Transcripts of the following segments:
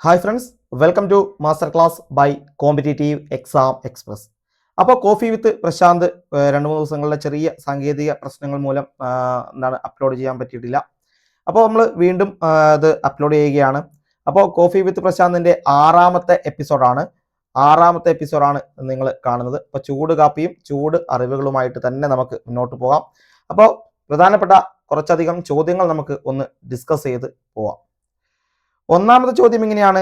Hi friends, welcome to master class by competitive exam express. അപ്പോൾ coffee with Prashanth 2-3 ദിവസങ്ങളിലെ ചെറിയ സാങ്കേതിക പ്രശ്നങ്ങൾ മൂലം അപ്ലോഡ് ചെയ്യാൻ പറ്റിയിട്ടില്ല. അപ്പോൾ നമ്മൾ വീണ്ടും അത് അപ്ലോഡ് ചെയ്യുകയാണ്. അപ്പോൾ കോഫി വിത്ത് പ്രശാന്തിൻ്റെ ആറാമത്തെ എപ്പിസോഡാണ് നിങ്ങൾ കാണുന്നത്. അപ്പോൾ ചൂട് കാപ്പിയും ചൂട് അറിവുകളുമായിട്ട് തന്നെ നമുക്ക് മുന്നോട്ട് പോകാം. അപ്പോൾ പ്രധാനപ്പെട്ട കുറച്ചധികം ചോദ്യങ്ങൾ നമുക്ക് ഒന്ന് ഡിസ്കസ് ചെയ്ത് പോവാം. ഒന്നാമത്തെ ചോദ്യം ഇങ്ങനെയാണ്: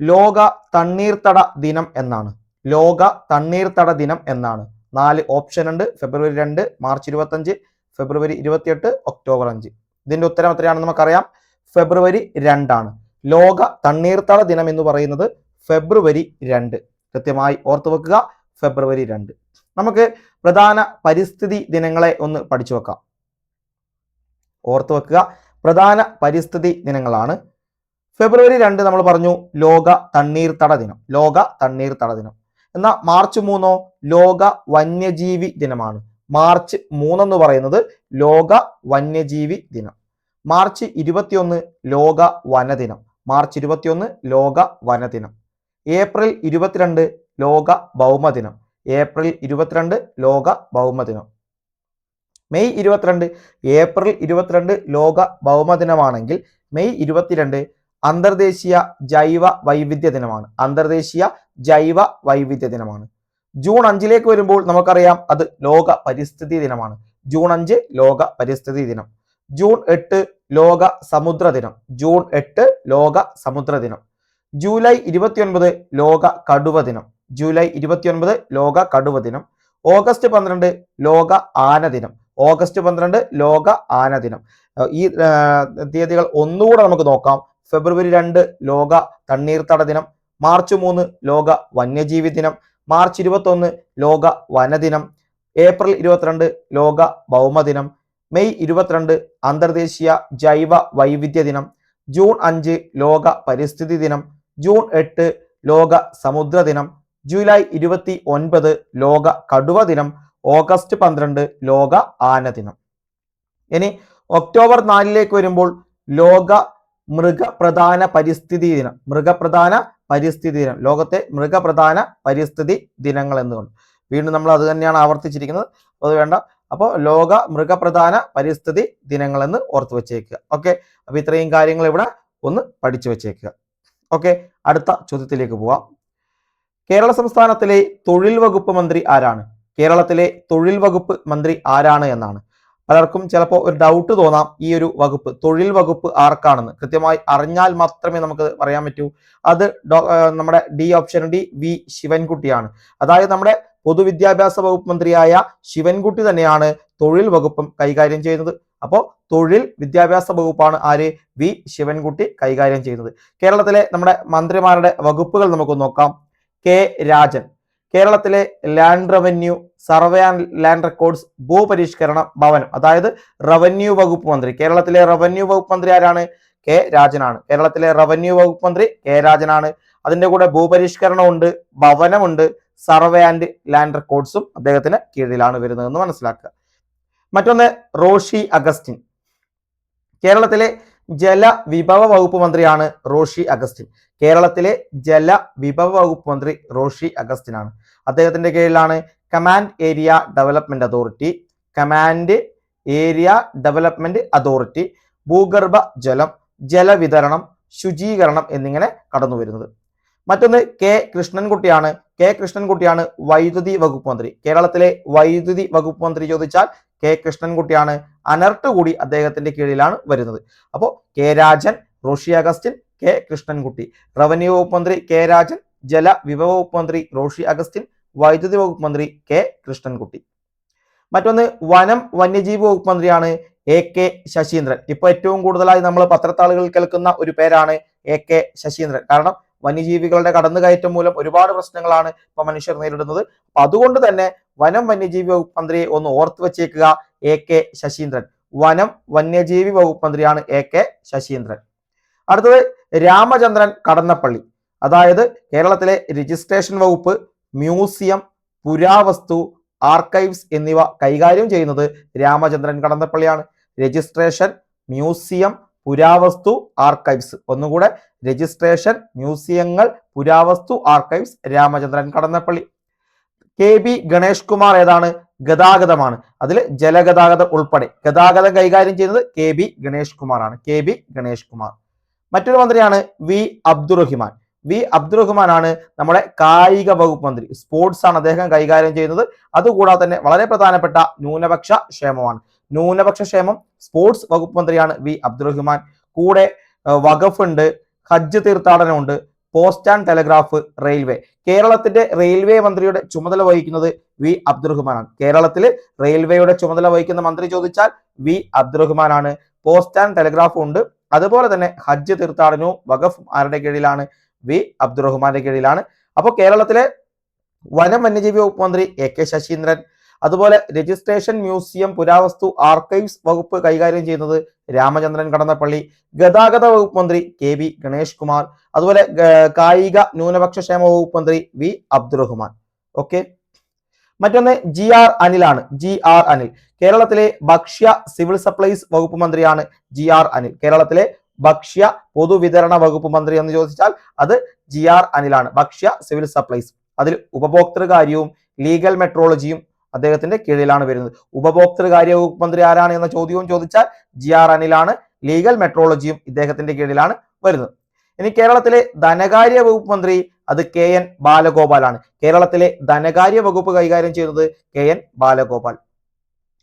ലോക തണ്ണീർത്തട ദിനം എന്നാണ്. ലോക തണ്ണീർത്തട ദിനം എന്നാണ്. 4 ഓപ്ഷൻ ഉണ്ട്: ഫെബ്രുവരി 2, മാർച്ച് 25, ഫെബ്രുവരി 28, ഒക്ടോബർ 5. ഇതിന്റെ ഉത്തരം എത്രയാണെന്ന് നമുക്കറിയാം. ഫെബ്രുവരി 2 ആണ്. ലോക തണ്ണീർത്തട ദിനം എന്ന് പറയുന്നത് ഫെബ്രുവരി 2. കൃത്യമായി ഓർത്തു വെക്കുക, ഫെബ്രുവരി 2. നമുക്ക് പ്രധാന പരിസ്ഥിതി ദിനങ്ങളെ ഒന്ന് പഠിച്ചു വെക്കാം. ഓർത്തു വെക്കുക, പ്രധാന പരിസ്ഥിതി ദിനങ്ങളാണ്. ഫെബ്രുവരി 2 നമ്മൾ പറഞ്ഞു ലോക തണ്ണീർത്തട ദിനം. ലോക തണ്ണീർത്തട ദിനം. എന്നാൽ മാർച്ച് 3 ലോക വന്യജീവി ദിനമാണ്. മാർച്ച് 3 എന്ന് പറയുന്നത് ലോക വന്യജീവി ദിനം. മാർച്ച് 21 ലോക വനദിനം. മാർച്ച് 21 ലോക വനദിനം. ഏപ്രിൽ 22 ലോക ഭൗമദിനം. ഏപ്രിൽ 22 ലോക ഭൗമദിനം. മെയ് 22 ഏപ്രിൽ 22 ലോക ഭൗമദിനമാണെങ്കിൽ മെയ് 22 അന്തർദേശീയ ജൈവ വൈവിധ്യ ദിനമാണ്. അന്തർദേശീയ ജൈവ വൈവിധ്യ ദിനമാണ്. ജൂൺ 5 വരുമ്പോൾ നമുക്കറിയാം അത് ലോക പരിസ്ഥിതി ദിനമാണ്. ജൂൺ 5 ലോക പരിസ്ഥിതി ദിനം. ജൂൺ 8 ലോക സമുദ്ര ദിനം. ജൂൺ 8 ലോക സമുദ്ര ദിനം. ജൂലൈ 29 ലോക കടുവ ദിനം. ജൂലൈ 29 ലോക കടുവ ദിനം. ഓഗസ്റ്റ് 12 ലോക ആന ദിനം. ഓഗസ്റ്റ് 12 ലോക ആന ദിനം. ഈ തീയതികൾ ഒന്നുകൂടെ നമുക്ക് നോക്കാം. ഫെബ്രുവരി 2 ലോക തണ്ണീർത്തട ദിനം. മാർച്ച് 3 ലോക വന്യജീവി ദിനം. മാർച്ച് 21 ലോക വനദിനം. ഏപ്രിൽ 22 ലോക ഭൗമദിനം. മെയ് 22 അന്തർദേശീയ ജൈവ വൈവിധ്യ ദിനം. ജൂൺ 5 ലോക പരിസ്ഥിതി ദിനം. ജൂൺ 8 ലോക സമുദ്ര ദിനം. ജൂലൈ 29 ലോക കടുവ ദിനം. ഓഗസ്റ്റ് 12 ലോക ആന ദിനം. ഇനി ഒക്ടോബർ 4 വരുമ്പോൾ ലോക മൃഗപ്രധാന പരിസ്ഥിതി ദിനം. മൃഗപ്രധാന പരിസ്ഥിതി ദിനം. ലോകത്തെ മൃഗപ്രധാന പരിസ്ഥിതി ദിനങ്ങൾ എന്നുകൊണ്ട് വീണ്ടും നമ്മൾ അത് തന്നെയാണ് ആവർത്തിച്ചിരിക്കുന്നത്. അത് വേണ്ട. അപ്പോൾ ലോക മൃഗപ്രധാന പരിസ്ഥിതി ദിനങ്ങൾ എന്ന് ഓർത്തു വെച്ചേക്കുക. ഓക്കെ, അപ്പൊ ഇത്രയും കാര്യങ്ങൾ ഇവിടെ ഒന്ന് പഠിച്ചു വെച്ചേക്കുക. ഓക്കെ, അടുത്ത ചോദ്യത്തിലേക്ക് പോവാം. കേരള സംസ്ഥാനത്തിലെ തൊഴിൽ വകുപ്പ് മന്ത്രി ആരാണ്? കേരളത്തിലെ തൊഴിൽ വകുപ്പ് മന്ത്രി ആരാണ് എന്നാണ്. പലർക്കും ചിലപ്പോൾ ഒരു ഡൗട്ട് തോന്നാം, ഈ ഒരു വകുപ്പ് തൊഴിൽ വകുപ്പ് ആർക്കാണെന്ന്. കൃത്യമായി അറിഞ്ഞാൽ മാത്രമേ നമുക്ക് പറയാൻ പറ്റൂ. അത് നമ്മുടെ ഡി ഓപ്ഷൻ ഡി, വി ശിവൻകുട്ടിയാണ്. അതായത് നമ്മുടെ പൊതുവിദ്യാഭ്യാസ വകുപ്പ് മന്ത്രിയായ ശിവൻകുട്ടി തന്നെയാണ് തൊഴിൽ വകുപ്പും കൈകാര്യം ചെയ്യുന്നത്. അപ്പോൾ തൊഴിൽ വിദ്യാഭ്യാസ വകുപ്പാണ് ആര്? വി ശിവൻകുട്ടി കൈകാര്യം ചെയ്യുന്നത്. കേരളത്തിലെ നമ്മുടെ മന്ത്രിമാരുടെ വകുപ്പുകൾ നമുക്ക് നോക്കാം. കെ രാജൻ, കേരളത്തിലെ land revenue, survey and land records, ഭൂപരിഷ്കരണ ഭവനം, അതായത് റവന്യൂ വകുപ്പ് മന്ത്രി. കേരളത്തിലെ റവന്യൂ വകുപ്പ് മന്ത്രി ആരാണ്? കെ രാജനാണ്. കേരളത്തിലെ റവന്യൂ വകുപ്പ് മന്ത്രി കെ രാജനാണ്. അതിന്റെ കൂടെ ഭൂപരിഷ്കരണമുണ്ട്, ഭവനമുണ്ട്, സർവേ ആൻഡ് ലാൻഡ് റെക്കോർഡ്സും അദ്ദേഹത്തിന് കീഴിലാണ് വരുന്നതെന്ന് മനസ്സിലാക്കുക. മറ്റൊന്ന് റോഷി അഗസ്റ്റിൻ. കേരളത്തിലെ ജലവിഭവ വകുപ്പ് മന്ത്രിയാണ് റോഷി അഗസ്റ്റിൻ. കേരളത്തിലെ ജലവിഭവ വകുപ്പ് മന്ത്രി റോഷി അഗസ്റ്റിൻ ആണ്. അദ്ദേഹത്തിന്റെ കീഴിലാണ് command area development authority, command area development authority, ഭൂഗർഭ ജലം, ജലവിതരണം, ശുചീകരണം എന്നിങ്ങനെ കടന്നു വരുന്നത്. മറ്റൊന്ന് കെ കൃഷ്ണൻകുട്ടിയാണ്. കെ കൃഷ്ണൻകുട്ടിയാണ് വൈദ്യുതി വകുപ്പ് മന്ത്രി. കേരളത്തിലെ വൈദ്യുതി വകുപ്പ് മന്ത്രി ചോദിച്ചാൽ കെ കൃഷ്ണൻകുട്ടിയാണ്. അനർട്ട് കൂടി അദ്ദേഹത്തിന്റെ കീഴിലാണ് വരുന്നത്. അപ്പോൾ K Rajan, Roshy Augustine, K Krishnankutty. Revenue വകുപ്പ് മന്ത്രി കെ രാജൻ, ജലവിഭവ വകുപ്പ് മന്ത്രി റോഷി അഗസ്റ്റിൻ, വൈദ്യുതി വകുപ്പ് മന്ത്രി കെ കൃഷ്ണൻകുട്ടി. മറ്റൊന്ന് വനം വന്യജീവി വകുപ്പ് മന്ത്രിയാണ് എ കെ ശശീന്ദ്രൻ. ഇപ്പൊ ഏറ്റവും കൂടുതലായി നമ്മൾ പത്രത്താളുകളിൽ കേൾക്കുന്ന ഒരു പേരാണ് എ കെ ശശീന്ദ്രൻ. കാരണം വന്യജീവികളുടെ കടന്നുകയറ്റം മൂലം ഒരുപാട് പ്രശ്നങ്ങളാണ് ഇപ്പൊ മനുഷ്യർ നേരിടുന്നത്. അപ്പൊ അതുകൊണ്ട് തന്നെ വനം വന്യജീവി വകുപ്പ് മന്ത്രിയെ ഒന്ന് ഓർത്തു വെച്ചേക്കുക, എ കെ ശശീന്ദ്രൻ. വനം വന്യജീവി വകുപ്പ് മന്ത്രിയാണ് എ കെ ശശീന്ദ്രൻ. അടുത്തത് രാമചന്ദ്രൻ കടന്നപ്പള്ളി. അതായത് കേരളത്തിലെ രജിസ്ട്രേഷൻ വകുപ്പ്, മ്യൂസിയം, പുരാവസ്തു, ആർക്കൈവ്സ് എന്നിവ കൈകാര്യം ചെയ്യുന്നത് രാമചന്ദ്രൻ കടന്നപ്പള്ളിയാണ്. രജിസ്ട്രേഷൻ, മ്യൂസിയം, പുരാവസ്തു ആർക്കൈവ്സ്. ഒന്നുകൂടെ, രജിസ്ട്രേഷൻ, മ്യൂസിയങ്ങൾ, പുരാവസ്തു archives Ramachandran Kadannappally. K B Ganesh Kumar ഏതാണ്? ഗതാഗതമാണ്. അതിൽ ജലഗതാഗതം ഉൾപ്പെടെ ഗതാഗതം കൈകാര്യം ചെയ്യുന്നത് കെ ബി ഗണേഷ് കുമാർ ആണ്. K B Ganesh Kumar. മറ്റൊരു മന്ത്രിയാണ് വി അബ്ദുറഹിമാൻ. വി അബ്ദുറഹിമാൻ ആണ് നമ്മുടെ കായിക വകുപ്പ് മന്ത്രി. സ്പോർട്സ് ആണ് അദ്ദേഹം കൈകാര്യം ചെയ്യുന്നത്. അതുകൂടാതെ തന്നെ വളരെ പ്രധാനപ്പെട്ട ന്യൂനപക്ഷ ക്ഷേമമാണ്. ന്യൂനപക്ഷ ക്ഷേമം, സ്പോർട്സ് വകുപ്പ് മന്ത്രിയാണ് വി അബ്ദുറഹിമാൻ. കൂടെ വഖഫ് ഉണ്ട്, ഹജ്ജ് തീർത്ഥാടനമുണ്ട്, പോസ്റ്റ് ആൻഡ് ടെലഗ്രാഫ്, റെയിൽവേ. കേരളത്തിന്റെ റെയിൽവേ മന്ത്രിയുടെ ചുമതല വഹിക്കുന്നത് വി അബ്ദുറഹിമാനാണ്. കേരളത്തിൽ റെയിൽവേയുടെ ചുമതല വഹിക്കുന്ന മന്ത്രി ചോദിച്ചാൽ വി അബ്ദുറഹിമാനാണ്. പോസ്റ്റ് ആൻഡ് ടെലഗ്രാഫ് ഉണ്ട്. അതുപോലെ തന്നെ ഹജ്ജ് തീർത്ഥാടനവും വഖഫ് ആരുടെ കീഴിലാണ്? വി അബ്ദുറഹിമാന്റെ കീഴിലാണ്. അപ്പോൾ കേരളത്തിലെ വനം വന്യജീവി വകുപ്പ് മന്ത്രി എ കെ ശശീന്ദ്രൻ. അതുപോലെ രജിസ്ട്രേഷൻ, മ്യൂസിയം, പുരാവസ്തു ആർക്കൈവ്സ് വകുപ്പ് കൈകാര്യം ചെയ്യുന്നത് രാമചന്ദ്രൻ കടന്നപ്പള്ളി. ഗതാഗത വകുപ്പ് മന്ത്രി കെ ബി ഗണേഷ് കുമാർ. അതുപോലെ കായിക ന്യൂനപക്ഷ ക്ഷേമ വകുപ്പ് മന്ത്രി വി അബ്ദുറഹിമാൻ. ഓക്കെ. മറ്റൊന്ന് ജി ആർ അനിലാണ്. ജി ആർ അനിൽ കേരളത്തിലെ ഭക്ഷ്യ സിവിൽ സപ്ലൈസ് വകുപ്പ് മന്ത്രിയാണ്. ജി ആർ അനിൽ കേരളത്തിലെ ഭക്ഷ്യ പൊതുവിതരണ വകുപ്പ് മന്ത്രി എന്ന് ചോദിച്ചാൽ അത് ജി ആർ അനിലാണ്. ഭക്ഷ്യ സിവിൽ സപ്ലൈസ്, അതിൽ ഉപഭോക്തൃകാര്യവും ലീഗൽ മെട്രോളജിയും അദ്ദേഹത്തിന്റെ കീഴിലാണ് വരുന്നത്. ഉപഭോക്തൃകാര്യ വകുപ്പ് മന്ത്രി ആരാണ് എന്ന ചോദ്യവും ചോദിച്ചാൽ ജി ആർ അനിലാണ്. ലീഗൽ മെട്രോളജിയും ഇദ്ദേഹത്തിന്റെ കീഴിലാണ് വരുന്നത്. ഇനി കേരളത്തിലെ ധനകാര്യ വകുപ്പ് മന്ത്രി അത് കെ എൻ ബാലഗോപാലാണ്. കേരളത്തിലെ ധനകാര്യ വകുപ്പ് കൈകാര്യം ചെയ്യുന്നത് കെ എൻ ബാലഗോപാൽ.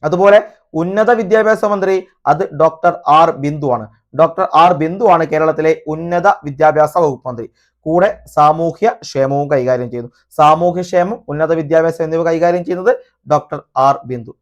അതുപോലെ ഉന്നത വിദ്യാഭ്യാസ മന്ത്രി അത് ഡോക്ടർ ആർ ബിന്ദു ആണ്. ഡോക്ടർ ആർ ബിന്ദു ആണ് കേരളത്തിലെ ഉന്നത വിദ്യാഭ്യാസ വകുപ്പ് മന്ത്രി. കൂടെ സാമൂഹ്യ ക്ഷേമവും കൈകാര്യം ചെയ്യുന്നു. സാമൂഹ്യക്ഷേമം, ഉന്നത വിദ്യാഭ്യാസം എന്നിവ കൈകാര്യം ചെയ്യുന്നത് ഡോക്ടർ ആർ ബിന്ദു.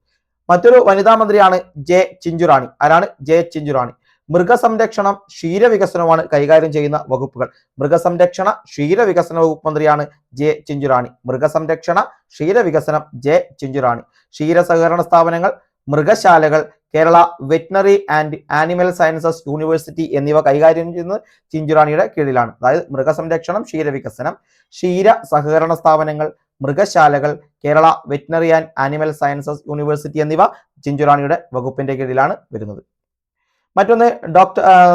മറ്റൊരു വനിതാ മന്ത്രിയാണ് ജെ ചിഞ്ചുറാണി. ആരാണ്? ജെ ചിഞ്ചുറാണി. മൃഗസംരക്ഷണം, ക്ഷീരവികസനമാണ് കൈകാര്യം ചെയ്യുന്ന വകുപ്പുകൾ. മൃഗസംരക്ഷണ ക്ഷീരവികസന വകുപ്പ് മന്ത്രിയാണ് ജെ ചിഞ്ചുറാണി. മൃഗസംരക്ഷണ ക്ഷീരവികസനം ജെ ചിഞ്ചുറാണി. ക്ഷീര സഹകരണ സ്ഥാപനങ്ങൾ, മൃഗശാലകൾ, Kerala veterinary and animal sciences university എന്നിവ കൈകാര്യം ചെയ്യുന്നത് ചിഞ്ചുറാണിയുടെ കീഴിലാണ്. അതായത് മൃഗസംരക്ഷണം, ക്ഷീരവികസനം, ക്ഷീര സഹകരണ സ്ഥാപനങ്ങൾ, മൃഗശാലകൾ, Kerala veterinary and animal sciences university എന്നിവ ചിഞ്ചുറാണിയുടെ വകുപ്പിന്റെ കീഴിലാണ് വരുന്നത്. മറ്റൊന്ന്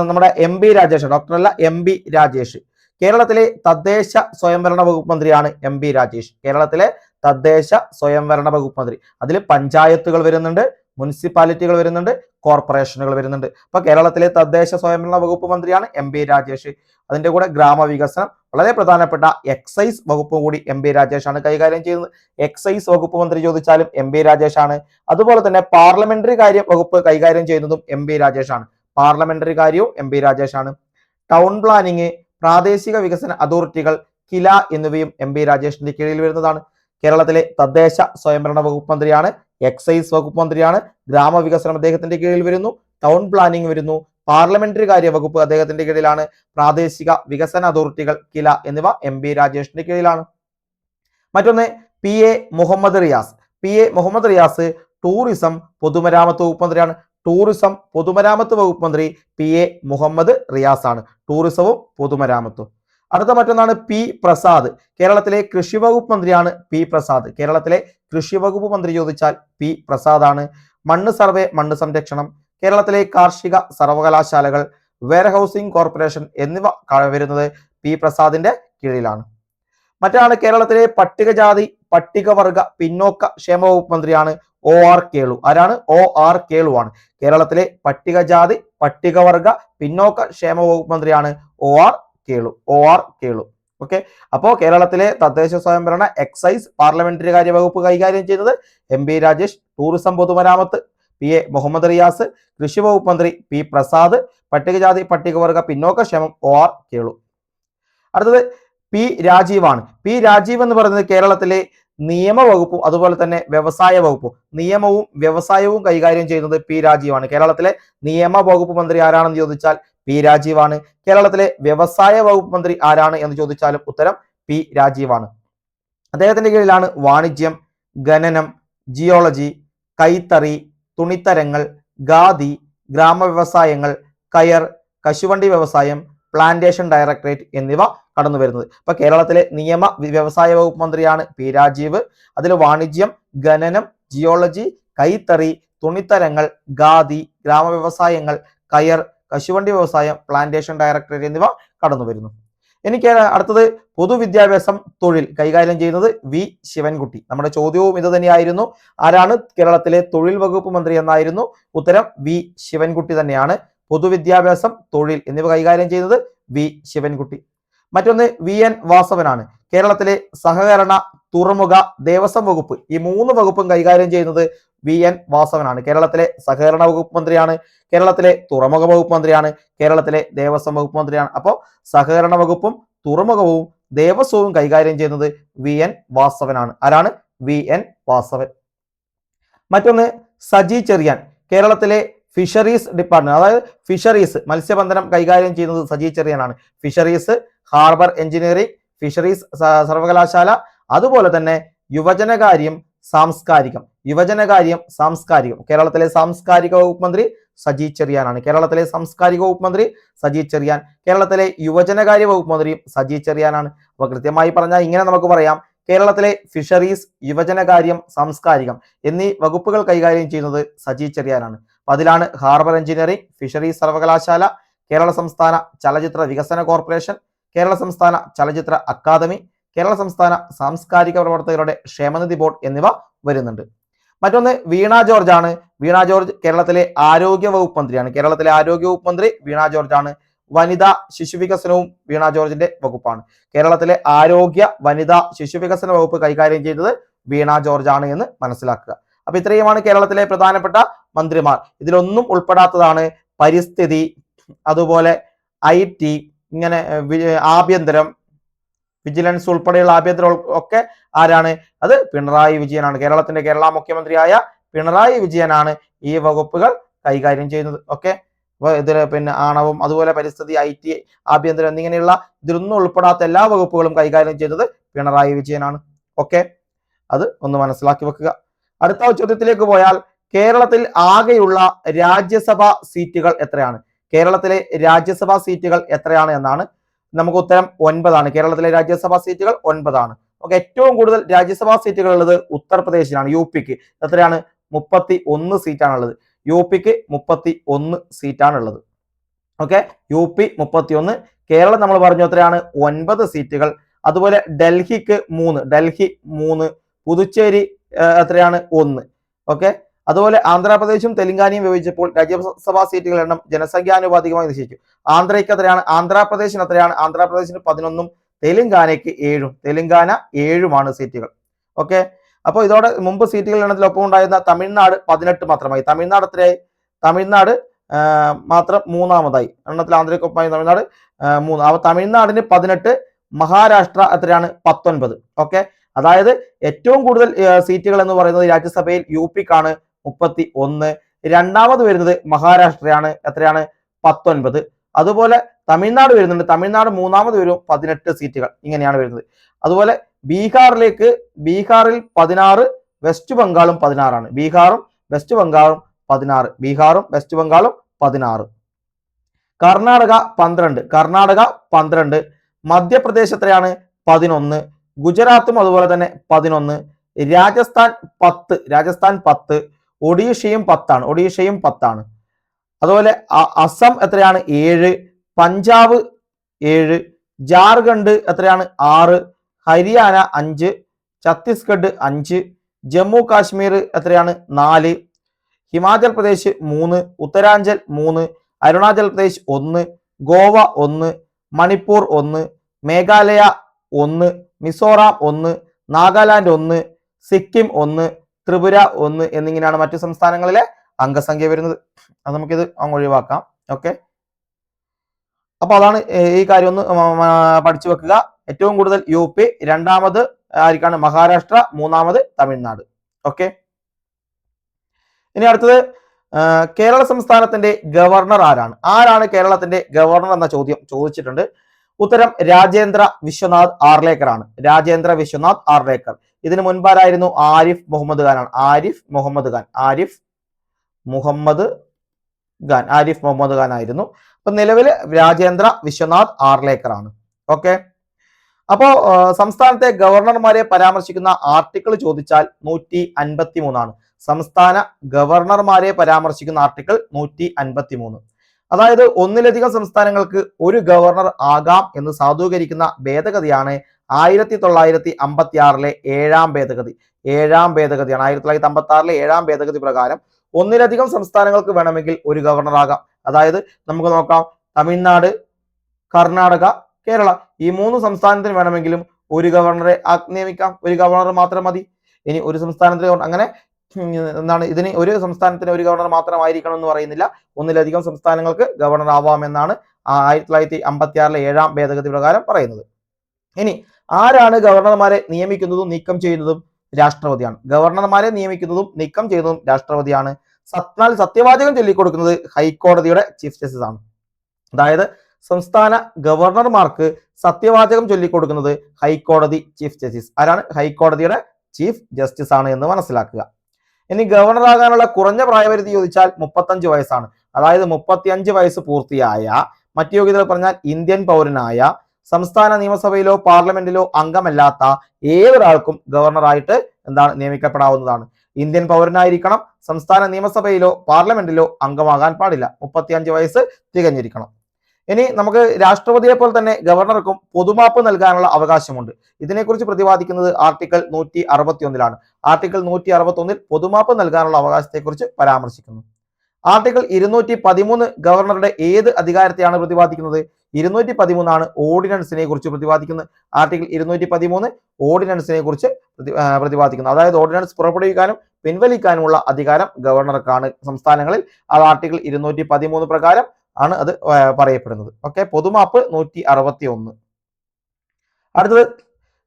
നമ്മുടെ എം ബി രാജേഷ്. ഡോക്ടർ അല്ല, എം ബി രാജേഷ്. കേരളത്തിലെ തദ്ദേശ സ്വയംഭരണ വകുപ്പ് മന്ത്രിയാണ് എം ബി രാജേഷ്. കേരളത്തിലെ തദ്ദേശ സ്വയംഭരണ വകുപ്പ് മന്ത്രി. അതിൽ പഞ്ചായത്തുകൾ വരുന്നുണ്ട്, മുനിസിപ്പാലിറ്റികൾ വരുന്നുണ്ട്, കോർപ്പറേഷനുകൾ വരുന്നുണ്ട്. അപ്പൊ കേരളത്തിലെ തദ്ദേശ സ്വയംഭരണ വകുപ്പ് മന്ത്രിയാണ് എം ബി രാജേഷ്. അതിന്റെ കൂടെ ഗ്രാമവികസനം, വളരെ പ്രധാനപ്പെട്ട എക്സൈസ് വകുപ്പ് കൂടി എം ബി രാജേഷ് ആണ് കൈകാര്യം ചെയ്യുന്നത്. എക്സൈസ് വകുപ്പ് മന്ത്രി ചോദിച്ചാലും എം ബി രാജേഷ് ആണ്. അതുപോലെ തന്നെ പാർലമെന്ററി കാര്യ വകുപ്പ് കൈകാര്യം ചെയ്യുന്നതും എം ബി രാജേഷ് ആണ്. പാർലമെന്ററി കാര്യവും എം ബി രാജേഷ് ആണ്. ടൗൺ പ്ലാനിങ്, പ്രാദേശിക വികസന അതോറിറ്റികൾ, കില എന്നിവയും എം ബി രാജേഷിന്റെ കീഴിൽ വരുന്നതാണ്. കേരളത്തിലെ തദ്ദേശ സ്വയംഭരണ വകുപ്പ് മന്ത്രിയാണ്. എക്സൈസ് വകുപ്പ് മന്ത്രിയാണ്. ഗ്രാമവികസനം അദ്ദേഹത്തിന്റെ കീഴിൽ വരുന്നു. ടൗൺ പ്ലാനിങ് വരുന്നു. പാർലമെന്ററി കാര്യ വകുപ്പ് അദ്ദേഹത്തിന്റെ കീഴിലാണ്. പ്രാദേശിക വികസന അതോറിറ്റികൾ, കില എന്നിവ എം ബി രാജേഷിന്റെ കീഴിലാണ്. മറ്റൊന്ന് P A Muhammad Riyas. P A Muhammad Riyas tourism പൊതുമരാമത്ത് വകുപ്പ് മന്ത്രിയാണ്. ടൂറിസം പൊതുമരാമത്ത് വകുപ്പ് മന്ത്രി പി എ മുഹമ്മദ് റിയാസ് ആണ്. ടൂറിസവും പൊതുമരാമത്തും. അടുത്ത മറ്റൊന്നാണ് പി പ്രസാദ്. കേരളത്തിലെ കൃഷി വകുപ്പ് മന്ത്രിയാണ് പി പ്രസാദ്. കേരളത്തിലെ കൃഷി വകുപ്പ് മന്ത്രി ചോദിച്ചാൽ പി പ്രസാദ് ആണ്. മണ്ണ് സർവേ, മണ്ണ് സംരക്ഷണം, കേരളത്തിലെ കാർഷിക സർവകലാശാലകൾ, വെയർഹൌസിംഗ് കോർപ്പറേഷൻ എന്നിവ വരുന്നത് പി പ്രസാദിന്റെ കീഴിലാണ്. മറ്റാണ് കേരളത്തിലെ പട്ടികജാതി പട്ടികവർഗ പിന്നോക്ക ക്ഷേമ വകുപ്പ് മന്ത്രിയാണ് ഒ ആർ കേളു. ആരാണ്? ഒ ആർ കേളു ആണ്. കേരളത്തിലെ പട്ടികജാതി പട്ടികവർഗ പിന്നോക്ക ക്ഷേമ വകുപ്പ് മന്ത്രിയാണ് O R Kelu. O R Kelu. Okay. അപ്പോൾ കേരളത്തിലെ തദ്ദേശ സ്വയംഭരണ, എക്സൈസ്, പാർലമെന്ററി കാര്യ വകുപ്പ് കൈകാര്യം ചെയ്യുന്നത് എം ബി രാജേഷ്. ടൂറിസം പൊതുമരാമത്ത് പി എ മുഹമ്മദ് റിയാസ്. കൃഷി വകുപ്പ് മന്ത്രി പി പ്രസാദ്. പട്ടികജാതി പട്ടികവർഗ പിന്നോക്ക ക്ഷേമം ഒ ആർ കേളു. അടുത്തത് പി രാജീവാണ്. പി രാജീവ് എന്ന് പറയുന്നത് കേരളത്തിലെ നിയമവകുപ്പും അതുപോലെ തന്നെ വ്യവസായ വകുപ്പും, നിയമവും വ്യവസായവും കൈകാര്യം ചെയ്യുന്നത് പി രാജീവാണ്. കേരളത്തിലെ നിയമ വകുപ്പ് മന്ത്രി ആരാണെന്ന് ചോദിച്ചാൽ പി രാജീവാണ്. കേരളത്തിലെ വ്യവസായ വകുപ്പ് മന്ത്രി ആരാണ് എന്ന് ചോദിച്ചാലും ഉത്തരം പി രാജീവാണ്. അദ്ദേഹത്തിന്റെ കീഴിലാണ് വാണിജ്യം, ഖനനം, ജിയോളജി, കൈത്തറി, തുണിത്തരങ്ങൾ, ഖാദി, ഗ്രാമവ്യവസായങ്ങൾ, കയർ, കശുവണ്ടി വ്യവസായം, പ്ലാന്റേഷൻ ഡയറക്ടറേറ്റ് എന്നിവ കടന്നു വരുന്നത്. അപ്പൊ കേരളത്തിലെ നിയമ വ്യവസായ വകുപ്പ് മന്ത്രിയാണ് പി രാജീവ്. അതിൽ വാണിജ്യം, ഖനനം, ജിയോളജി, കൈത്തറി, തുണിത്തരങ്ങൾ, ഖാദി, ഗ്രാമവ്യവസായങ്ങൾ, കയർ, കശുവണ്ടി വ്യവസായം, പ്ലാന്റേഷൻ ഡയറക്ടറേറ്റ് എന്നിവ കടന്നു വരുന്നു. എനിക്ക് അടുത്തത് പൊതുവിദ്യാഭ്യാസം, തൊഴിൽ കൈകാര്യം ചെയ്യുന്നത് വി ശിവൻകുട്ടി. നമ്മുടെ ചോദ്യവും ഇത് തന്നെയായിരുന്നു. ആരാണ് കേരളത്തിലെ തൊഴിൽ വകുപ്പ് മന്ത്രി എന്നായിരുന്നു ഉത്തരം. വി ശിവൻകുട്ടി തന്നെയാണ്. പൊതുവിദ്യാഭ്യാസം, തൊഴിൽ എന്നിവ കൈകാര്യം ചെയ്യുന്നത് വി ശിവൻകുട്ടി. മറ്റൊന്ന് വി എൻ വാസവനാണ്. കേരളത്തിലെ സഹകരണ, തുറമുഖ, ദേവസ്വം വകുപ്പ് ഈ 3 വകുപ്പും കൈകാര്യം ചെയ്യുന്നത് വി എൻ വാസവനാണ്. കേരളത്തിലെ സഹകരണ വകുപ്പ് മന്ത്രിയാണ്, കേരളത്തിലെ തുറമുഖ വകുപ്പ് മന്ത്രിയാണ്, കേരളത്തിലെ ദേവസ്വം വകുപ്പ് മന്ത്രിയാണ്. അപ്പോൾ സഹകരണ വകുപ്പും തുറമുഖവും ദേവസ്വവും കൈകാര്യം ചെയ്യുന്നത് വി എൻ വാസവനാണ്. ആരാണ്? V N Vasavan. മറ്റൊന്ന് സജി ചെറിയാൻ. കേരളത്തിലെ ഫിഷറീസ് ഡിപ്പാർട്ട്മെന്റ്, അതായത് ഫിഷറീസ് മത്സ്യബന്ധനം കൈകാര്യം ചെയ്യുന്നത് സജി ചെറിയാനാണ്. ഫിഷറീസ്, ഹാർബർ എഞ്ചിനീയറിംഗ്, ഫിഷറീസ് സർവകലാശാല, അതുപോലെ തന്നെ യുവജനകാര്യം, സാംസ്കാരികം. കേരളത്തിലെ സാംസ്കാരിക വകുപ്പ് മന്ത്രി സജി ചെറിയാനാണ്. കേരളത്തിലെ സാംസ്കാരിക വകുപ്പ് മന്ത്രി സജി ചെറിയാൻ. കേരളത്തിലെ യുവജനകാര്യ വകുപ്പ് മന്ത്രിയും സജി ചെറിയാനാണ്. അപ്പൊ കൃത്യമായി പറഞ്ഞാൽ ഇങ്ങനെ നമുക്ക് പറയാം, കേരളത്തിലെ ഫിഷറീസ്, യുവജനകാര്യം, സാംസ്കാരികം എന്നീ വകുപ്പുകൾ കൈകാര്യം ചെയ്യുന്നത് സജി ചെറിയാനാണ്. അപ്പൊ അതിലാണ് ഹാർബർ എഞ്ചിനീയറിംഗ്, ഫിഷറീസ് സർവകലാശാല, കേരള സംസ്ഥാന ചലച്ചിത്ര വികസന കോർപ്പറേഷൻ, കേരള സംസ്ഥാന ചലച്ചിത്ര അക്കാദമി, കേരള സംസ്ഥാന സാംസ്കാരിക പ്രവർത്തകരുടെ ക്ഷേമനിധി ബോർഡ് എന്നിവ വരുന്നുണ്ട്. മറ്റൊന്ന് വീണ ജോർജ് ആണ്. വീണ ജോർജ് കേരളത്തിലെ ആരോഗ്യ വകുപ്പ് മന്ത്രിയാണ്. കേരളത്തിലെ ആരോഗ്യ വകുപ്പ് മന്ത്രി വീണ ജോർജ് ആണ്. വനിതാ ശിശുവികസനവും വീണ ജോർജിന്റെ വകുപ്പാണ്. കേരളത്തിലെ ആരോഗ്യ, വനിതാ ശിശുവികസന വകുപ്പ് കൈകാര്യം ചെയ്തത് വീണ ജോർജ് ആണ് എന്ന് മനസ്സിലാക്കുക. അപ്പൊ ഇത്രയുമാണ് കേരളത്തിലെ പ്രധാനപ്പെട്ട മന്ത്രിമാർ. ഇതിലൊന്നും ഉൾപ്പെടാത്തതാണ് പരിസ്ഥിതി, അതുപോലെ IT, ഇങ്ങനെ ആഭ്യന്തരം, വിജിലൻസ് ഉൾപ്പെടെയുള്ള ആഭ്യന്തരം ഒക്കെ ആരാണ്? അത് പിണറായി വിജയനാണ്. കേരള മുഖ്യമന്ത്രിയായ പിണറായി വിജയനാണ് ഈ വകുപ്പുകൾ കൈകാര്യം ചെയ്യുന്നത്. ഓക്കെ, അപ്പൊ ഇതിൽ പിന്നെ ആണവം, അതുപോലെ പരിസ്ഥിതി, IT, ആഭ്യന്തരം എന്നിങ്ങനെയുള്ള ഇതിലൊന്നും ഉൾപ്പെടാത്ത എല്ലാ വകുപ്പുകളും കൈകാര്യം ചെയ്തത് പിണറായി വിജയനാണ്. ഓക്കെ, അത് ഒന്ന് മനസ്സിലാക്കി വെക്കുക. അടുത്ത ചോദ്യത്തിലേക്ക് പോയാൽ, കേരളത്തിൽ ആകെയുള്ള രാജ്യസഭാ സീറ്റുകൾ എത്രയാണ്? കേരളത്തിലെ രാജ്യസഭാ സീറ്റുകൾ എത്രയാണ് എന്നാണ് നമുക്ക് ഉത്തരം 9 ആണ്. കേരളത്തിലെ രാജ്യസഭാ സീറ്റുകൾ 9 ആണ്. ഓക്കെ, ഏറ്റവും കൂടുതൽ രാജ്യസഭാ സീറ്റുകൾ ഉള്ളത് ഉത്തർപ്രദേശിലാണ്. UPക്ക് എത്രയാണ്? 31 സീറ്റാണുള്ളത്. UPക്ക് 31 സീറ്റാണുള്ളത്. ഓക്കെ, UP 31, കേരളം നമ്മൾ പറഞ്ഞു എത്രയാണ്? 9 സീറ്റുകൾ. അതുപോലെ ഡൽഹിക്ക് 3, പുതുച്ചേരി എത്രയാണ്? 1. ഓക്കെ, അതുപോലെ ആന്ധ്രാപ്രദേശും തെലങ്കാനയും വിഭജിച്ചപ്പോൾ രാജ്യസഭാ സീറ്റുകളുടെ എണ്ണം ജനസംഖ്യാനുപാതികമായി നിശ്ചയിച്ചു. ആന്ധ്രയ്ക്ക് എത്രയാണ്? ആന്ധ്രാപ്രദേശിന് എത്രയാണ്? ആന്ധ്രാപ്രദേശിന് 11, തെലങ്കാനയ്ക്ക് 7. തെലങ്കാന 7 സീറ്റുകൾ. ഓക്കെ, അപ്പോൾ ഇതോടെ മുമ്പ് സീറ്റുകളുടെ എണ്ണത്തിലൊപ്പം ഉണ്ടായിരുന്ന തമിഴ്നാട് 18 മാത്രമായി. തമിഴ്നാട് എത്രയായി? തമിഴ്നാട് മാത്രം 3ാമതായി. എണ്ണത്തിൽ ആന്ധ്രയ്ക്കൊപ്പമായി തമിഴ്നാട് 3. അപ്പോൾ തമിഴ്നാടിന് 18, മഹാരാഷ്ട്ര എത്രയാണ്? 19. ഓക്കെ, അതായത് ഏറ്റവും കൂടുതൽ സീറ്റുകൾ എന്ന് പറയുന്നത് രാജ്യസഭയിൽ UPക്കാണ്, 31. രണ്ടാമത് വരുന്നത് മഹാരാഷ്ട്രയാണ്, എത്രയാണ്? 19. അതുപോലെ തമിഴ്നാട് വരുന്നുണ്ട്. തമിഴ്നാട് 3ാമത് വരും, 18 സീറ്റുകൾ. ഇങ്ങനെയാണ് വരുന്നത്. അതുപോലെ ബീഹാറിൽ 16, വെസ്റ്റ് ബംഗാളും 16 ആണ്. ബീഹാറും വെസ്റ്റ് ബംഗാളും 16. കർണാടക 12. മധ്യപ്രദേശ് എത്രയാണ്? 11. ഗുജറാത്തും അതുപോലെ തന്നെ 11. രാജസ്ഥാൻ 10. ഒഡീഷയും 10 ആണ്. അതുപോലെ അസം എത്രയാണ്? 7. പഞ്ചാബ് 7. ജാർഖണ്ഡ് എത്രയാണ്? 6. ഹരിയാന 5. ഛത്തീസ്ഗഡ് 5. ജമ്മു കാശ്മീർ എത്രയാണ്? 4. ഹിമാചൽ പ്രദേശ് 3. ഉത്തരാഞ്ചൽ 3. അരുണാചൽ പ്രദേശ് 1. ഗോവ 1. മണിപ്പൂർ 1. മേഘാലയ 1. മിസോറാം 1. നാഗാലാൻഡ് 1. സിക്കിം 1. ത്രിപുര 1 എന്നിങ്ങനെയാണ് മറ്റു സംസ്ഥാനങ്ങളിലെ അംഗസംഖ്യ വരുന്നത്. അത് നമുക്കിത് അങ്ങ് ഒഴിവാക്കാം. ഓക്കെ, അപ്പൊ അതാണ് ഈ കാര്യം ഒന്ന് പഠിച്ചു വെക്കുക. ഏറ്റവും കൂടുതൽ UP, രണ്ടാമത് ആയിരിക്കാണ് മഹാരാഷ്ട്ര, 3ാമത് തമിഴ്നാട്. ഓക്കെ, ഇനി അടുത്തത് കേരള സംസ്ഥാനത്തിന്റെ ഗവർണർ ആരാണ്? ആരാണ് കേരളത്തിന്റെ ഗവർണർ എന്ന ചോദ്യം ചോദിച്ചിട്ടുണ്ട്. ഉത്തരം രാജേന്ദ്ര വിശ്വനാഥ് ആർലേക്കർ ആണ്. രാജേന്ദ്ര വിശ്വനാഥ് ആർലേക്കർ. ഇതിന് മുൻപാരായിരുന്നു? ആരിഫ് മുഹമ്മദ് ഖാൻ ആണ്. ആരിഫ് മുഹമ്മദ് ഖാൻ ആയിരുന്നു. അപ്പൊ നിലവിൽ രാജേന്ദ്ര വിശ്വനാഥ് ആർലേക്കർ ആണ്. ഓക്കെ, അപ്പോ സംസ്ഥാനത്തെ ഗവർണർമാരെ പരാമർശിക്കുന്ന ആർട്ടിക്കിൾ ചോദിച്ചാൽ 153 ആണ്. സംസ്ഥാന ഗവർണർമാരെ പരാമർശിക്കുന്ന ആർട്ടിക്കിൾ 153. അതായത് ഒന്നിലധികം സംസ്ഥാനങ്ങൾക്ക് ഒരു ഗവർണർ ആകാം എന്ന് സാധൂകരിക്കുന്ന ഭേദഗതിയാണ് 1956 ഏഴാം ഭേദഗതി. ഏഴാം ഭേദഗതിയാണ് 1956 ഏഴാം ഭേദഗതി പ്രകാരം ഒന്നിലധികം സംസ്ഥാനങ്ങൾക്ക് വേണമെങ്കിൽ ഒരു ഗവർണർ ആകാം. അതായത് നമുക്ക് നോക്കാം, തമിഴ്നാട്, കർണാടക, കേരള ഈ 3 സംസ്ഥാനത്തിന് വേണമെങ്കിലും ഒരു ഗവർണറെ നിയമിക്കാം. ഒരു ഗവർണർ മാത്രം മതി. ഇനി ഒരു സംസ്ഥാനത്തിന് അങ്ങനെ എന്താണ് ഇതിന് ഒരു സംസ്ഥാനത്തിന് ഒരു ഗവർണർ മാത്രമായിരിക്കണം എന്ന് പറയുന്നില്ല. ഒന്നിലധികം സംസ്ഥാനങ്ങൾക്ക് ഗവർണർ ആവാമെന്നാണ് 1956 ഏഴാം ഭേദഗതി പ്രകാരം പറയുന്നത്. ഇനി ആരാണ് ഗവർണർമാരെ നിയമിക്കുന്നതും നീക്കം ചെയ്യുന്നതും? രാഷ്ട്രപതിയാണ്. ഗവർണർമാരെ നിയമിക്കുന്നതും നീക്കം ചെയ്യുന്നതും രാഷ്ട്രപതിയാണ്. സത്യവാചകം ചൊല്ലിക്കൊടുക്കുന്നത് ഹൈക്കോടതിയുടെ ചീഫ് ജസ്റ്റിസ് ആണ്. അതായത് സംസ്ഥാന ഗവർണർമാർക്ക് സത്യവാചകം ചൊല്ലിക്കൊടുക്കുന്നത് ഹൈക്കോടതി ചീഫ് ജസ്റ്റിസ്. ആരാണ്? ഹൈക്കോടതിയുടെ ചീഫ് ജസ്റ്റിസ് ആണ് എന്ന് മനസ്സിലാക്കുക. ഇനി ഗവർണറാകാനുള്ള കുറഞ്ഞ പ്രായപരിധി ചോദിച്ചാൽ 35 വയസ്സാണ്. അതായത് 35 വയസ്സ് പൂർത്തിയായ, മറ്റു യോഗ്യതകൾ പറഞ്ഞാൽ ഇന്ത്യൻ പൗരനായ, സംസ്ഥാന നിയമസഭയിലോ പാർലമെന്റിലോ അംഗമല്ലാത്ത ഏതൊരാൾക്കും ഗവർണറായിട്ട് നിയമിക്കപ്പെടാവുന്നതാണ്. ഇന്ത്യൻ പൗരനായിരിക്കണം, സംസ്ഥാന നിയമസഭയിലോ പാർലമെന്റിലോ അംഗമാകാൻ പാടില്ല, 35 വയസ്സ് തികഞ്ഞിരിക്കണം. ഇനി നമുക്ക് രാഷ്ട്രപതിയെ പോലെ തന്നെ ഗവർണർക്കും പൊതുമാപ്പ് നൽകാനുള്ള അവകാശമുണ്ട്. ഇതിനെക്കുറിച്ച് പ്രതിപാദിക്കുന്നത് ആർട്ടിക്കിൾ 161 ആർട്ടിക്കിൾ 161 പൊതുമാപ്പ് നൽകാനുള്ള അവകാശത്തെക്കുറിച്ച് പരാമർശിക്കുന്നു. ആർട്ടിക്കിൾ 213 ഗവർണറുടെ ഏത് അധികാരത്തെയാണ് പ്രതിപാദിക്കുന്നത്? 213 ഓർഡിനൻസിനെ കുറിച്ച് പ്രതിപാദിക്കുന്നത്. ആർട്ടിക്കിൾ 213 ഓർഡിനൻസിനെ കുറിച്ച് പ്രതിപാദിക്കുന്നത്. അതായത് ഓർഡിനൻസ് പുറപ്പെടുവിക്കാനും പിൻവലിക്കാനുമുള്ള അധികാരം ഗവർണർക്കാണ് സംസ്ഥാനങ്ങളിൽ. അത് ആർട്ടിക്കിൾ 213 പ്രകാരം ആണ് അത് പറയപ്പെടുന്നത്. ഓക്കെ, പൊതുമാപ്പ് 161. അടുത്തത്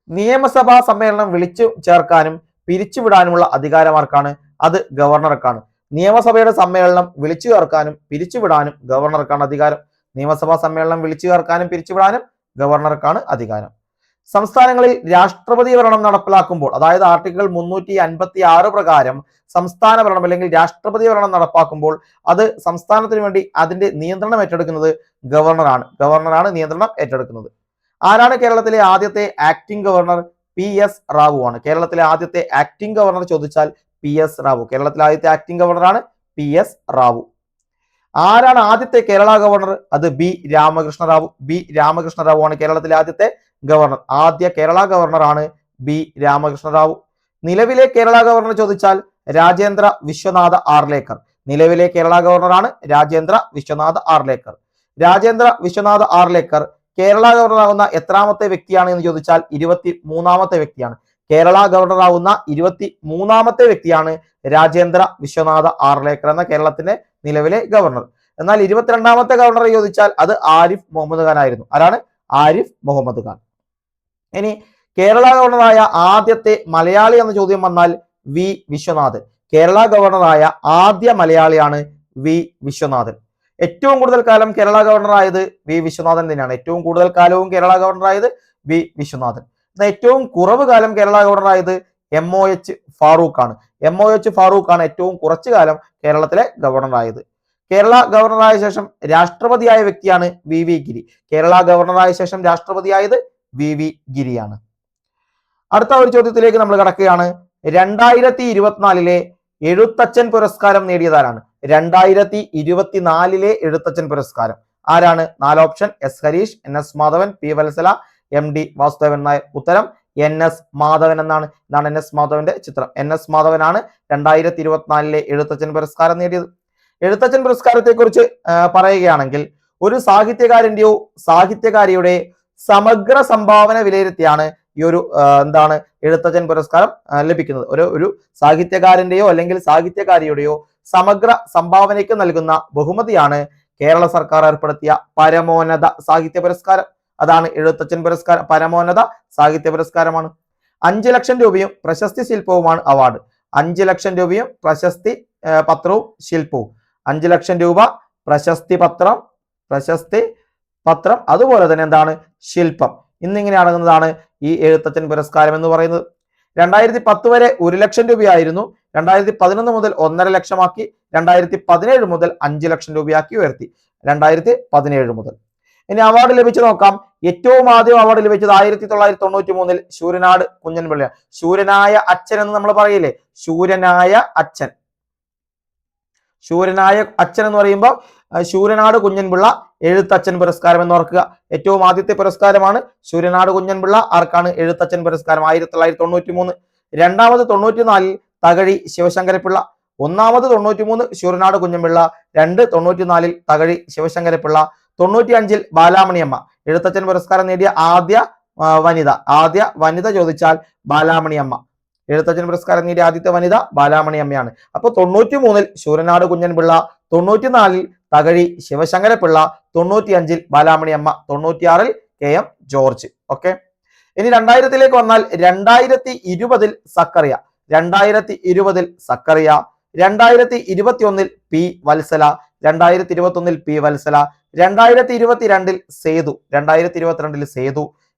നിയമസഭാ സമ്മേളനം വിളിച്ചു ചേർക്കാനും പിരിച്ചുവിടാനുമുള്ള അധികാരമാർക്കാണ്? അത് ഗവർണർക്കാണ്. നിയമസഭയുടെ സമ്മേളനം വിളിച്ചു ചേർക്കാനും പിരിച്ചുവിടാനും ഗവർണർക്കാണ് അധികാരം. നിയമസഭാ സമ്മേളനം വിളിച്ചു ചേർക്കാനും പിരിച്ചുവിടാനും ഗവർണർക്കാണ് അധികാരം. സംസ്ഥാനങ്ങളിൽ രാഷ്ട്രപതി ഭരണം നടപ്പിലാക്കുമ്പോൾ, അതായത് ആർട്ടിക്കിൾ 356 പ്രകാരം സംസ്ഥാന ഭരണം അല്ലെങ്കിൽ രാഷ്ട്രപതി ഭരണം നടപ്പാക്കുമ്പോൾ അത് സംസ്ഥാനത്തിന് വേണ്ടി അതിന്റെ നിയന്ത്രണം ഏറ്റെടുക്കുന്നത് ഗവർണറാണ് നിയന്ത്രണം ഏറ്റെടുക്കുന്നത്. ആരാണ് കേരളത്തിലെ ആദ്യത്തെ ആക്ടിംഗ് ഗവർണർ? PS റാവു ആണ്. കേരളത്തിലെ ആദ്യത്തെ ആക്ടിംഗ് ഗവർണർ ചോദിച്ചാൽ PS റാവു. കേരളത്തിലെ ആദ്യത്തെ ആക്ടിംഗ് ഗവർണറാണ് PS റാവു. ആരാണ് ആദ്യത്തെ കേരള ഗവർണർ? അത് B രാമകൃഷ്ണ റാവു. B രാമകൃഷ്ണ റാവു ആണ് കേരളത്തിലെ ആദ്യത്തെ ഗവർണർ. ആദ്യ കേരള ഗവർണറാണ് B രാമകൃഷ്ണ റാവു. നിലവിലെ കേരള ഗവർണർ ചോദിച്ചാൽ രാജേന്ദ്ര വിശ്വനാഥ ആർലേക്കർ. നിലവിലെ കേരള ഗവർണറാണ് രാജേന്ദ്ര വിശ്വനാഥ ആർലേക്കർ. രാജേന്ദ്ര വിശ്വനാഥ ആർലേക്കർ കേരള ഗവർണറാകുന്ന എത്രാമത്തെ വ്യക്തിയാണ് എന്ന് ചോദിച്ചാൽ 23ാമത്തെ വ്യക്തിയാണ്. കേരള ഗവർണറാകുന്ന 23ാമത്തെ വ്യക്തിയാണ് രാജേന്ദ്ര വിശ്വനാഥ ആർലേക്കർ എന്ന കേരളത്തിന്റെ നിലവിലെ ഗവർണർ. എന്നാൽ 22ാമത്തെ ഗവർണർ ചോദിച്ചാൽ അത് ആരിഫ് മുഹമ്മദ് ഖാൻ ആയിരുന്നു. ആരാണ്? ആരിഫ് മുഹമ്മദ് ഖാൻ. ഇനി കേരള ഗവർണറായ ആദ്യത്തെ മലയാളി എന്ന ചോദ്യം വന്നാൽ വി വിശ്വനാഥൻ. കേരള ഗവർണറായ ആദ്യ മലയാളിയാണ് വി വിശ്വനാഥൻ. ഏറ്റവും കൂടുതൽ കാലം കേരള ഗവർണറായത് വി വിശ്വനാഥൻ തന്നെയാണ്. ഏറ്റവും കൂടുതൽ കാലവും കേരള ഗവർണറായത് വി വിശ്വനാഥൻ. എന്നാൽ ഏറ്റവും കുറവ് കാലം കേരള ഗവർണറായത് MOH ഫാറൂഖ് ആണ്. MOH ഫാറൂഖ് ആണ് ഏറ്റവും കുറച്ചു കാലം കേരളത്തിലെ ഗവർണറായത്. കേരള ഗവർണറായ ശേഷം രാഷ്ട്രപതിയായ വ്യക്തിയാണ് VV ഗിരി. കേരള ഗവർണറായ ശേഷം രാഷ്ട്രപതിയായത് VV ഗിരിയാണ്. അടുത്ത ഒരു ചോദ്യത്തിലേക്ക് നമ്മൾ കടക്കുകയാണ്. 2024 എഴുത്തച്ഛൻ പുരസ്കാരം നേടിയതാരാണ്? 2024 എഴുത്തച്ഛൻ പുരസ്കാരം ആരാണ്? 4 option: S Harish, NS Madhavan, P Valsala, MD Vasudevan Nair. ഉത്തരം NS മാധവൻ എന്നാണ്. ഇതാണ് NS മാധവന്റെ ചിത്രം. NS മാധവനാണ് 2024 എഴുത്തച്ഛൻ പുരസ്കാരം നേടിയത്. എഴുത്തച്ഛൻ പുരസ്കാരത്തെ കുറിച്ച് പറയുകയാണെങ്കിൽ ഒരു സാഹിത്യകാരന്റെയോ സാഹിത്യകാരിയുടെ സമഗ്ര സംഭാവന വിലയിരുത്തിയാണ് ഈ ഒരു എഴുത്തച്ഛൻ പുരസ്കാരം ലഭിക്കുന്നത്. ഒരു സാഹിത്യകാരന്റെയോ അല്ലെങ്കിൽ സാഹിത്യകാരിയുടെയോ സമഗ്ര സംഭാവനയ്ക്ക് നൽകുന്ന ബഹുമതിയാണ് കേരള സർക്കാർ ഏർപ്പെടുത്തിയ പരമോന്നത സാഹിത്യ പുരസ്കാരം. അതാണ് എഴുത്തച്ഛൻ പുരസ്കാരം. പരമോന്നത സാഹിത്യ പുരസ്കാരമാണ്. 5 ലക്ഷം രൂപയും പ്രശസ്തി ശില്പവുമാണ് അവാർഡ്. 5 ലക്ഷം രൂപയും പ്രശസ്തി പത്രവും ശില്പവും. 5 ലക്ഷം രൂപ, പ്രശസ്തി പത്രം, അതുപോലെ തന്നെ ശില്പം എന്നിങ്ങനെ അടങ്ങുന്നതാണ് ഈ എഴുത്തച്ഛൻ പുരസ്കാരം എന്ന് പറയുന്നത്. 2010 വരെ 1 ലക്ഷം രൂപയായിരുന്നു. 2011 മുതൽ 1.5 ലക്ഷമാക്കി. 2017 മുതൽ 5 ലക്ഷം രൂപയാക്കി ഉയർത്തി. 2017 മുതൽ. ഇനി അവാർഡ് ലഭിച്ചു നോക്കാം. ഏറ്റവും ആദ്യം അവാർഡ് ലഭിച്ചത് 1993 ശൂരനാട് കുഞ്ഞൻപിള്ള. ശൂരനായ അച്ഛൻ എന്ന് നമ്മൾ പറയില്ലേ, ശൂരനായ അച്ഛൻ എന്ന് പറയുമ്പോൾ ശൂരനാട് കുഞ്ഞൻപിള്ള എഴുത്തച്ഛൻ പുരസ്കാരം എന്ന് ഓർക്കുക. ഏറ്റവും ആദ്യത്തെ പുരസ്കാരമാണ് ശൂരനാട് കുഞ്ഞൻപിള്ള. ആർക്കാണ്? എഴുത്തച്ഛൻ പുരസ്കാരം 1993. രണ്ടാമത് 94 തകഴി ശിവശങ്കരപ്പിള്ള. ഒന്നാമത് 93 ശൂരനാട് കുഞ്ഞൻപിള്ള, 94 തകഴി ശിവശങ്കരപ്പിള്ള, 95 ബാലാമണിയമ്മ. എഴുത്തച്ഛൻ പുരസ്കാരം നേടിയ ആദ്യ വനിത ചോദിച്ചാൽ ബാലാമണിയമ്മ. എഴുത്തച്ഛൻ പുരസ്കാരം നേടിയ ആദ്യത്തെ വനിത ബാലാമണിയമ്മയാണ്. അപ്പൊ 93 ശൂരനാട് കുഞ്ഞൻപിള്ള, 94 തകഴി ശിവശങ്കരപ്പിള്ള, 95 ബാലാമണിയമ്മ, 96 KM ജോർജ്. ഓക്കെ, ഇനി 2000ലേക്ക് വന്നാൽ 2020 Zacharia, 2021 P Valsala, 2022 Sethu,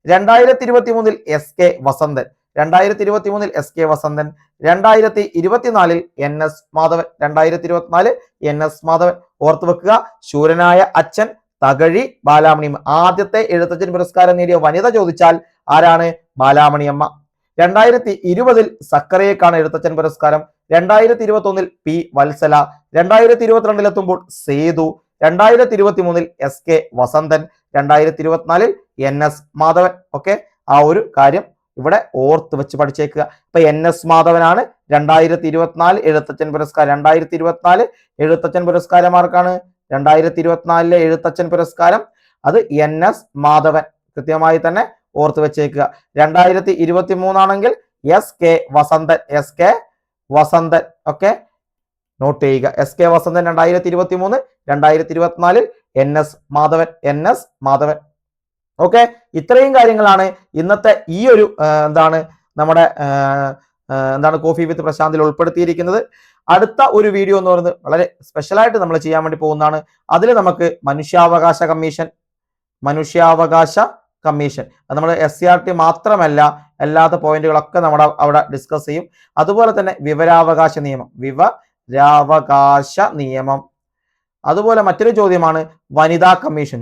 2023 SK Vasanthan, 2024 NS Madhavan, 2024 NS Madhavan. ഓർത്തു വെക്കുക, ശൂരനായ അച്ഛൻ, തകഴി, ബാലാമണിയമ്മ. ആദ്യത്തെ എഴുത്തച്ഛൻ പുരസ്കാരം നേടിയ വനിത ചോദിച്ചാൽ ആരാണ്? ബാലാമണിയമ്മ. 2020 സക്കറിയക്കാണ് എഴുത്തച്ഛൻ പുരസ്കാരം, 2021 പി വത്സല, 2022 എത്തുമ്പോൾ Sethu, 2023 SK Vasanthan, 2024 NS Madhavan. Okay, ആ ഒരു കാര്യം ഇവിടെ ഓർത്ത് വെച്ച് പഠിച്ചേക്കുക. ഇപ്പൊ NS മാധവനാണ് 2024 എഴുത്തച്ഛൻ പുരസ്കാരം. 2024 എഴുത്തച്ഛൻ പുരസ്കാരമാർക്കാണ്? 2024 എഴുത്തച്ഛൻ പുരസ്കാരം അത് NS മാധവൻ. കൃത്യമായി തന്നെ ഓർത്ത് വെച്ചേക്കുക. 2023 ആണെങ്കിൽ SK Vasanthan, SK Vasanthan. Okay, note ചെയ്യുക. SK Vasanthan 2023, 2024 NS Madhavan, NS Madhavan. Okay, ഇത്രയും കാര്യങ്ങളാണ് ഇന്നത്തെ ഈ ഒരു നമ്മുടെ കോഫി വിത്ത് പ്രശാന്തിൽ ഉൾപ്പെടുത്തിയിരിക്കുന്നത്. അടുത്ത ഒരു വീഡിയോ എന്ന് പറയുന്നത് വളരെ സ്പെഷ്യലായിട്ട് നമ്മൾ ചെയ്യാൻ വേണ്ടി പോകുന്നതാണ്. അതിൽ നമുക്ക് മനുഷ്യാവകാശ കമ്മീഷൻ അത് നമ്മൾ SCRT മാത്രമല്ല, അല്ലാത്ത പോയിന്റുകളൊക്കെ നമ്മുടെ അവിടെ ഡിസ്കസ് ചെയ്യും. അതുപോലെ തന്നെ വിവരാവകാശ നിയമം. അതുപോലെ മറ്റൊരു ചോദ്യമാണ് വനിതാ കമ്മീഷൻ.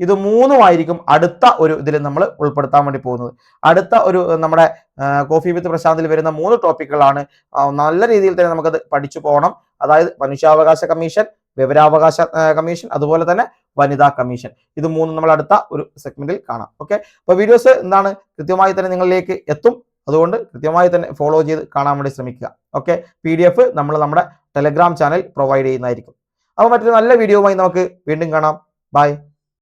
ഇത് മൂന്നുമായിരിക്കും അടുത്ത ഒരു ഇതിൽ നമ്മൾ ഉൾപ്പെടുത്താൻ വേണ്ടി പോകുന്നത്. അടുത്ത ഒരു നമ്മുടെ കോഫി വിത്ത് പ്രശാന്തിൽ വരുന്ന 3 ടോപ്പിക്കുകളാണ്. നല്ല രീതിയിൽ തന്നെ നമുക്കത് പഠിച്ചു പോകണം. അതായത് മനുഷ്യാവകാശ കമ്മീഷൻ, വിവരാവകാശ കമ്മീഷൻ, അതുപോലെ തന്നെ വനിതാ കമ്മീഷൻ. ഇത് മൂന്നും നമ്മൾ അടുത്ത ഒരു സെഗ്മെന്റിൽ കാണാം. ഓക്കെ, അപ്പോൾ വീഡിയോസ് കൃത്യമായി തന്നെ നിങ്ങളിലേക്ക് എത്തും. അതുകൊണ്ട് കൃത്യമായി തന്നെ ഫോളോ ചെയ്ത് കാണാൻ വേണ്ടി ശ്രമിക്കുക. ഓക്കെ, PDF നമ്മൾ നമ്മുടെ ടെലഗ്രാം ചാനൽ പ്രൊവൈഡ് ചെയ്യുന്നതായിരിക്കും. അപ്പോൾ മറ്റൊരു നല്ല വീഡിയോയുമായി നമുക്ക് വീണ്ടും കാണാം. ബൈ.